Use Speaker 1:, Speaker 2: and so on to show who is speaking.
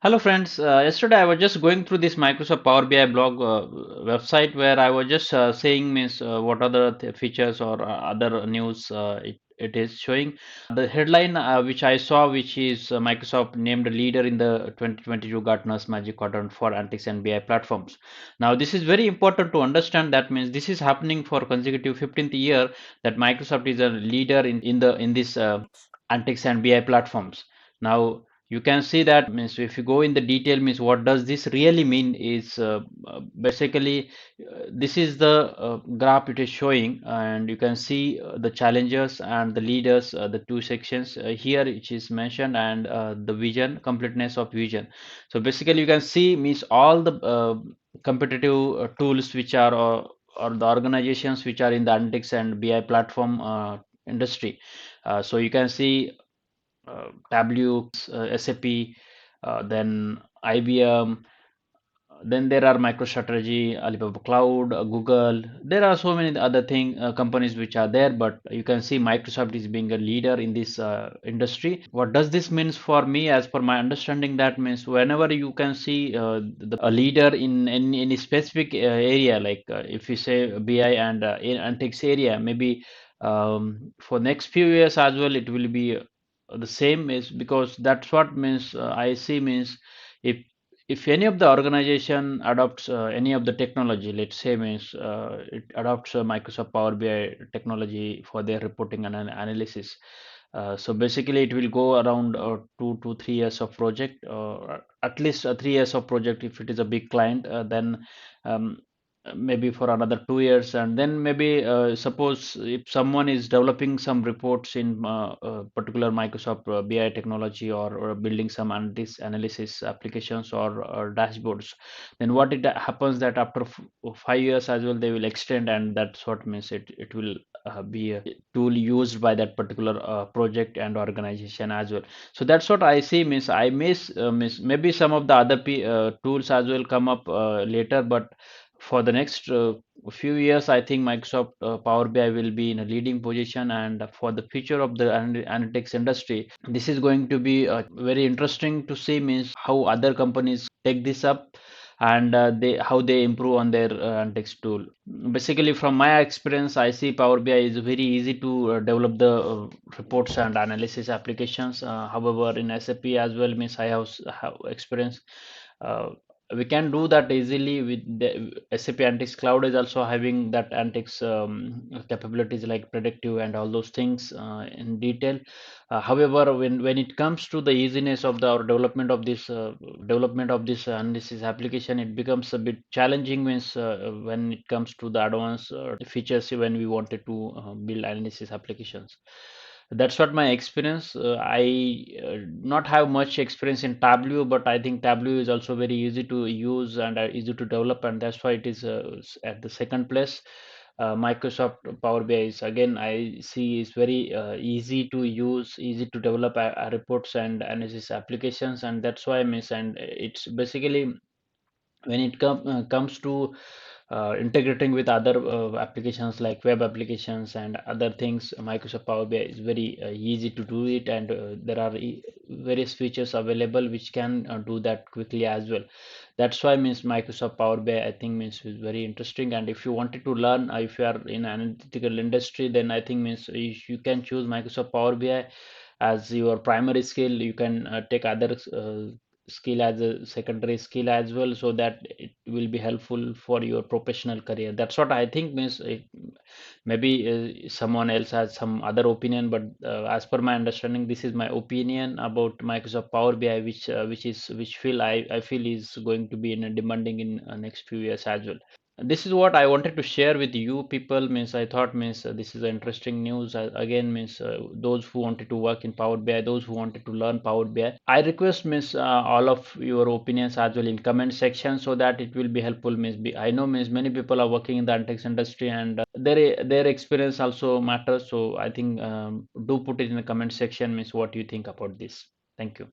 Speaker 1: Hello friends, yesterday I was just going through this Microsoft Power BI blog website where I was just saying means what other features or other news it is showing. The headline which I saw, which is Microsoft named a leader in the 2022 Gartner's Magic Quadrant for Analytics and BI platforms. Now this is very important to understand. That means this is happening for consecutive 15th year that Microsoft is a leader in this Analytics and BI platforms. Now you can see that means if you go in the detail means what does this really mean is basically this is the graph it is showing, and you can see the challengers and the leaders, the two sections here which is mentioned, and the vision, completeness of vision. So basically you can see means all the competitive tools which are or the organizations which are in the analytics and BI platform industry. So you can see Tableau, SAP, then IBM, then there are MicroStrategy, Alibaba Cloud, Google. There are so many other companies which are there, but you can see Microsoft is being a leader in this industry. What does this means for me? As per my understanding, that means whenever you can see a leader in any specific area, like if you say BI and in analytics area, maybe for next few years as well, it will be the same, is because that's what means I see means if any of the organization adopts any of the technology, let's say means it adopts Microsoft Power BI technology for their reporting and analysis. So basically, it will go around 2 to 3 years of project, or at least 3 years of project if it is a big client. Then um, maybe for another 2 years, and then maybe suppose if someone is developing some reports in particular Microsoft BI technology, or building some analysis applications, or dashboards, then what it happens that after 5 years as well they will extend, and that's what means it will be a tool used by that particular project and organization as well. So that's what I see means I miss maybe some of the other tools as well come up later, but for the next few years, I think Microsoft Power BI will be in a leading position, and for the future of the analytics industry, this is going to be very interesting to see means how other companies take this up, and they how they improve on their analytics tool. Basically, from my experience, I see Power BI is very easy to develop the reports and analysis applications. However, in SAP as well, means I have experience. Uh, we can do that easily with the SAP Analytics Cloud is also having that analytics capabilities like predictive and all those things in detail. However, when it comes to the easiness of the or development of this analysis application, it becomes a bit challenging when it comes to the advanced features when we wanted to build analysis applications. That's what my experience. I not have much experience in Tableau, but I think Tableau is also very easy to use and easy to develop, and that's why it is at the second place. Microsoft Power BI is again I see is very easy to use, easy to develop reports and analysis applications, and that's why I miss. And it's basically when it comes to integrating with other applications like web applications and other things, Microsoft Power BI is very easy to do it, and there are various features available which can do that quickly as well. That's why means Microsoft Power BI I think means is very interesting. And if you wanted to learn, if you are in analytical industry, then I think means you can choose Microsoft Power BI as your primary skill. You can take other skill as a secondary skill as well, so that it will be helpful for your professional career. That's what I think means maybe someone else has some other opinion, but as per my understanding, this is my opinion about Microsoft Power BI, which I feel is going to be in a demanding in next few years as well. This is what I wanted to share with you people. Means I thought means this is interesting news. Again means those who wanted to work in Power BI, those who wanted to learn Power BI, I request means all of your opinions as well in comment section, so that it will be helpful. I know means many people are working in the analytics industry, and their experience also matters. So I think do put it in the comment section means what you think about this. Thank you.